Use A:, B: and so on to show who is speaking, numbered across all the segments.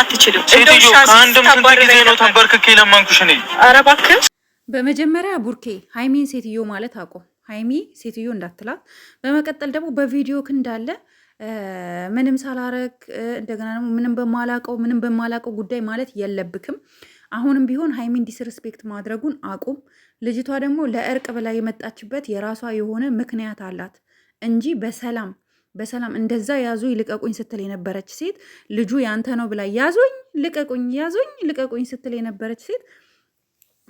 A: አትችልም።
B: ሴትዮ ከአንድም ስንት ጊዜ ነው ተንበርክኬ ለማንኩሽ እኔ።
A: ኧረ እባክህ
C: በመጀመሪያ ቡርኬ ሀይሚን ሴትዮ ማለት አቆም። ሀይሚ ሴትዮ እንዳትላት። በመቀጠል ደግሞ በቪዲዮ እንዳለ ምንም ሳላረግ እንደገና ደግሞ ምንም በማላቀው ጉዳይ ማለት የለብክም። አሁንም ቢሆን ሀይሚን ዲስሪስፔክት ማድረጉን አቁም። ልጅቷ ደግሞ ለእርቅ ብላ የመጣችበት የራሷ የሆነ ምክንያት አላት እንጂ በሰላም እንደዛ ያዙኝ ልቀቁኝ ስትል የነበረች ሴት ልጁ ያንተ ነው ብላ ያዙኝ ልቀቁኝ ስትል የነበረች ሴት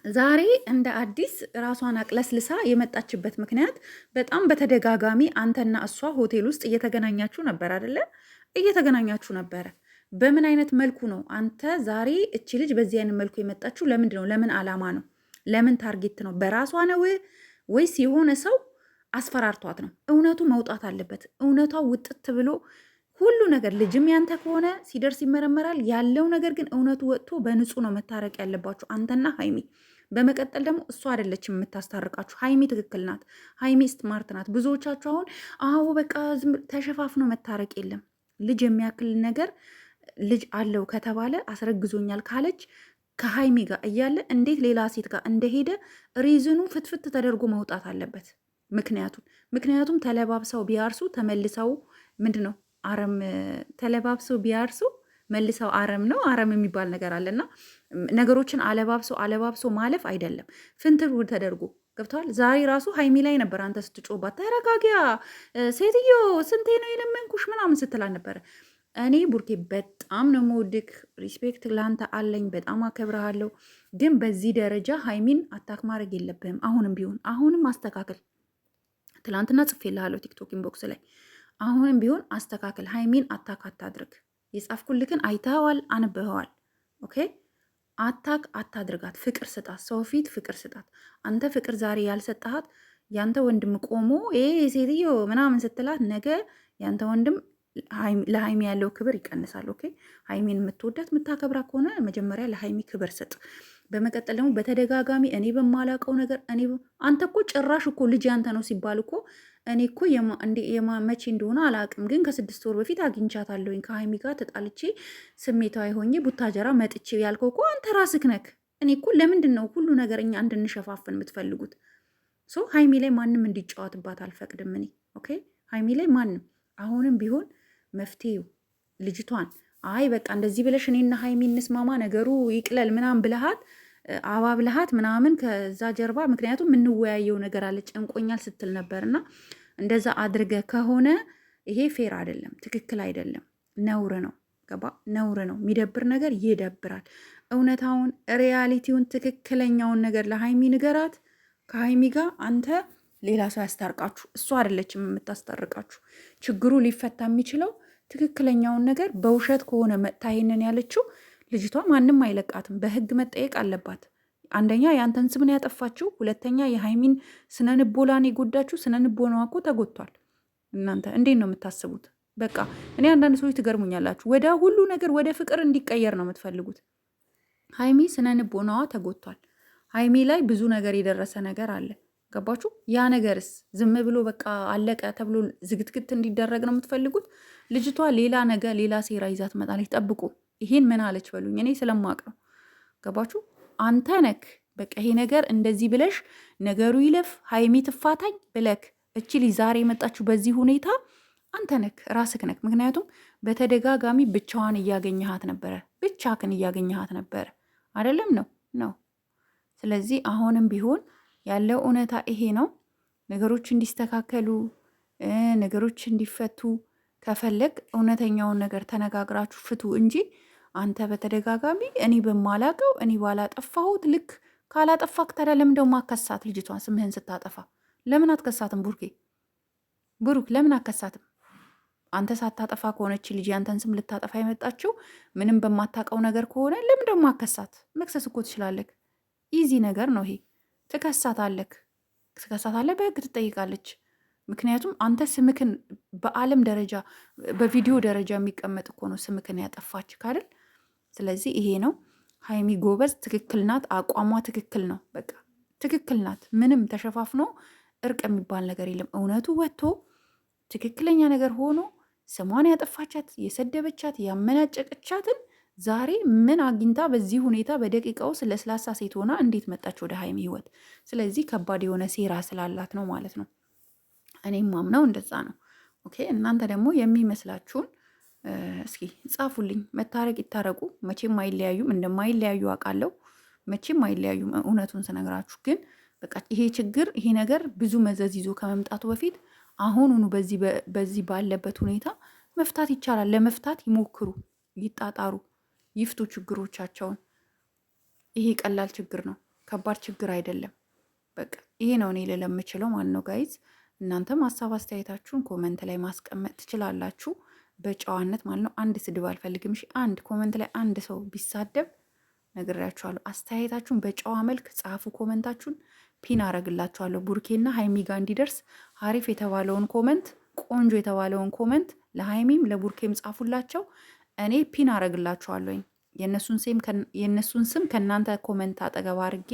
C: ዛሬ እንደ አዲስ ራሷን አቅለስልሳ የመጣችበት ምክንያት በጣም በተደጋጋሚ አንተና እሷ ሆቴል ውስጥ እየተገናኛችሁ ነበር አይደለ? እየተገናኛችሁ ነበረ። በምን አይነት መልኩ ነው አንተ ዛሬ እቺ ልጅ በዚህ አይነት መልኩ የመጣችሁ? ለምንድን ነው? ለምን አላማ ነው? ለምን ታርጌት ነው? በራሷ ነው ወይስ የሆነ ሰው አስፈራርቷት ነው? እውነቱ መውጣት አለበት። እውነቷ ውጥት ብሎ ሁሉ ነገር ልጅም ያንተ ከሆነ ሲደርስ ይመረመራል። ያለው ነገር ግን እውነቱ ወጥቶ በንጹህ ነው መታረቅ ያለባችሁ አንተና ሀይሚ። በመቀጠል ደግሞ እሷ አይደለችም የምታስታርቃችሁ። ሀይሚ ትክክል ናት። ሀይሚ ስማርት ናት። ብዙዎቻችሁ አሁን አዎ በቃ ተሸፋፍኖ መታረቅ የለም። ልጅ የሚያክል ነገር ልጅ አለው ከተባለ አስረግዞኛል ካለች ከሀይሚ ጋር እያለ እንዴት ሌላ ሴት ጋር እንደሄደ ሪዝኑ ፍትፍት ተደርጎ መውጣት አለበት። ምክንያቱም ተለባብሰው ቢያርሱ ተመልሰው ምንድን ነው አረም ተለባብሰው ቢያርሱ መልሰው አረም የሚባል ነገር አለና ነገሮችን አለባብሶ ማለፍ አይደለም። ፍንትር ተደርጎ ገብተዋል። ዛሬ ራሱ ሀይሚ ላይ ነበር አንተ ስትጮባት፣ ተረጋጊያ ሴትዮ ስንቴ ነው የለመንኩሽ ምናምን ስትላል ነበረ። እኔ ቡርኬ በጣም ነው የምወድክ፣ ሪስፔክት ላንተ አለኝ፣ በጣም አከብረሃለሁ። ግን በዚህ ደረጃ ሀይሚን አታክ ማድረግ የለብህም። አሁንም አስተካክል። ትላንትና ጽፌልሃለሁ ቲክቶክ ኢንቦክስ ላይ። አሁንም ቢሆን አስተካክል። ሀይሚን አታክ አታድርግ። የጻፍኩልክን አይተኸዋል፣ አንብኸዋል። ኦኬ አታክ አታድርጋት። ፍቅር ስጣት፣ ሰው ፊት ፍቅር ስጣት። አንተ ፍቅር ዛሬ ያልሰጠሃት ያንተ ወንድም ቆሞ ሴትዮ ምናምን ስትላት ነገ ያንተ ወንድም ለሀይሚ ያለው ክብር ይቀንሳል። ኦኬ ሀይሚን የምትወዳት የምታከብራ ከሆነ መጀመሪያ ለሀይሚ ክብር ስጥ። በመቀጠል ደግሞ በተደጋጋሚ እኔ በማላውቀው ነገር አንተ እኮ ጭራሽ እኮ ልጅ ያንተ ነው ሲባል እኮ እኔ እኮ መቼ እንደሆነ አላውቅም፣ ግን ከ6 ወር በፊት አግኝቻታለሁኝ ከሀይሚ ጋር ተጣልቼ ስሜታዊ ሆኜ ቡታጀራ መጥቼ ያልከው እኮ አንተ ራስህ ነክ። እኔ እኮ ለምንድን ነው ሁሉ ነገር እኛ እንድንሸፋፍን የምትፈልጉት? ሀይሚ ላይ ማንም እንዲጫወትባት አልፈቅድም እኔ። ኦኬ ሀይሚ ላይ ማንም አሁንም ቢሆን መፍትሄው ልጅቷን አይ በቃ እንደዚህ ብለሽ እኔና ሀይሚ እንስማማ ነገሩ ይቅለል ምናምን ብልሃት አባብልሃት ምናምን ከዛ ጀርባ ምክንያቱም የምንወያየው ነገር አለ ጨንቆኛል ስትል ነበርና እንደዛ አድርገ ከሆነ ይሄ ፌር አይደለም፣ ትክክል አይደለም፣ ነውር ነው። ገባ? ነውር ነው። የሚደብር ነገር ይደብራል። እውነታውን ሪያሊቲውን ትክክለኛውን ነገር ለሀይሚ ንገራት። ከሀይሚ ጋር አንተ ሌላ ሰው ያስታርቃችሁ፣ እሷ አይደለችም የምታስታርቃችሁ። ችግሩ ሊፈታ የሚችለው ትክክለኛውን ነገር በውሸት ከሆነ መጥታ ይሄንን ያለችው ልጅቷ ማንም አይለቃትም፣ በህግ መጠየቅ አለባት። አንደኛ የአንተን ስምን ያጠፋችው፣ ሁለተኛ የሀይሚን ስነንቦላን የጎዳችው። ስነንቦናዋ እኮ ተጎድቷል። እናንተ እንዴት ነው የምታስቡት? በቃ እኔ አንዳንድ ሰዎች ትገርሙኛላችሁ። ወደ ሁሉ ነገር ወደ ፍቅር እንዲቀየር ነው የምትፈልጉት። ሀይሚ ስነንቦናዋ ተጎድቷል። ሀይሚ ላይ ብዙ ነገር የደረሰ ነገር አለ። ገባችሁ? ያ ነገርስ ዝም ብሎ በቃ አለቀ ተብሎ ዝግትግት እንዲደረግ ነው የምትፈልጉት? ልጅቷ ሌላ ነገር ሌላ ሴራ ይዛ ትመጣለች። ጠብቁ። ይሄን ምን አለች በሉኝ፣ እኔ ስለማቅ ነው። ገባችሁ? አንተ ነክ በቃ ይሄ ነገር እንደዚህ ብለሽ ነገሩ ይለፍ ሀይሚ ትፋታኝ ብለክ እቺ ልጅ ዛሬ የመጣችሁ በዚህ ሁኔታ አንተ ነክ ራስክ ነክ። ምክንያቱም በተደጋጋሚ ብቻዋን እያገኘሃት ነበረ፣ ብቻክን እያገኘሃት ነበረ አይደለም? ነው። ስለዚህ አሁንም ቢሆን ያለው እውነታ ይሄ ነው። ነገሮች እንዲስተካከሉ ነገሮች እንዲፈቱ ከፈለግ እውነተኛውን ነገር ተነጋግራችሁ ፍቱ እንጂ አንተ በተደጋጋሚ እኔ በማላቀው እኔ ባላጠፋሁት ልክ ካላጠፋክ ታዲያ ለምን ደሞ አከሳት? ልጅቷን ስምህን ስታጠፋ ለምን አትከሳትም? ብሩክ ለምን አከሳትም? አንተ ሳታጠፋ ከሆነች ልጅ ያንተን ስም ልታጠፋ የመጣችው ምንም በማታውቀው ነገር ከሆነ ለምን ደሞ አከሳት? መክሰስ እኮ ትችላለህ። ኢዚ ነገር ነው ይሄ። ትከሳታለህ፣ በህግ ትጠይቃለች። ምክንያቱም አንተ ስምክን በዓለም ደረጃ በቪዲዮ ደረጃ የሚቀመጥ እኮ ነው ስምክን ያጠፋች ካደል። ስለዚህ ይሄ ነው። ሀይሚ ጎበዝ፣ ትክክል ናት። አቋሟ ትክክል ነው። በቃ ትክክል ናት። ምንም ተሸፋፍኖ እርቅ የሚባል ነገር የለም። እውነቱ ወጥቶ ትክክለኛ ነገር ሆኖ ስሟን ያጠፋቻት የሰደበቻት ያመናጨቀቻትን ዛሬ ምን አግኝታ በዚህ ሁኔታ በደቂቃ ውስጥ ለስላሳ ሴት ሆና እንዴት መጣች ወደ ሀይሚ ህይወት? ስለዚህ ከባድ የሆነ ሴራ ስላላት ነው ማለት ነው። እኔም ማምነው እንደዛ ነው። ኦኬ እናንተ ደግሞ የሚመስላችሁን እስኪ ጻፉልኝ። መታረቅ ይታረቁ፣ መቼም አይለያዩም። እንደማይለያዩ አውቃለሁ። መቼም አይለያዩም። እውነቱን ስነግራችሁ ግን በቃ ይሄ ችግር ይሄ ነገር ብዙ መዘዝ ይዞ ከመምጣቱ በፊት አሁኑኑ በዚህ ባለበት ሁኔታ መፍታት ይቻላል። ለመፍታት ይሞክሩ፣ ይጣጣሩ፣ ይፍቱ ችግሮቻቸውን። ይሄ ቀላል ችግር ነው፣ ከባድ ችግር አይደለም። በቃ ይሄ ነው እኔ ልል የምችለው ማለት ነው ጋይዝ። እናንተም ሀሳብ አስተያየታችሁን ኮመንት ላይ ማስቀመጥ ትችላላችሁ፣ በጨዋነት ማለት ነው። አንድ ስድብ አልፈልግም። እሺ አንድ ኮመንት ላይ አንድ ሰው ቢሳደብ ነግሬያችኋለሁ። አስተያየታችሁን በጨዋ መልክ ጻፉ። ኮመንታችሁን ፒን አረግላችኋለሁ። ቡርኬና ሀይሚ ጋር እንዲደርስ አሪፍ የተባለውን ኮመንት፣ ቆንጆ የተባለውን ኮመንት ለሀይሚም ለቡርኬም ጻፉላቸው። እኔ ፒን አረግላችኋለሁኝ። የእነሱን ስም ከእናንተ ኮመንት አጠገብ አድርጌ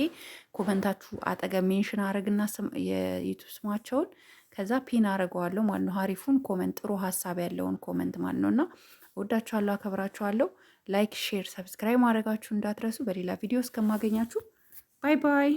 C: ኮመንታችሁ አጠገብ ሜንሽን አረግና የዩቱብ ስማቸውን ከዛ ፒን አረገዋለሁ ማለት ነው። አሪፉን ኮመንት፣ ጥሩ ሀሳብ ያለውን ኮመንት ማለት ነው። እና ወዳችኋለሁ፣ አከብራችኋለሁ። ላይክ፣ ሼር፣ ሰብስክራይብ ማድረጋችሁ እንዳትረሱ። በሌላ ቪዲዮ እስከማገኛችሁ ባይ ባይ።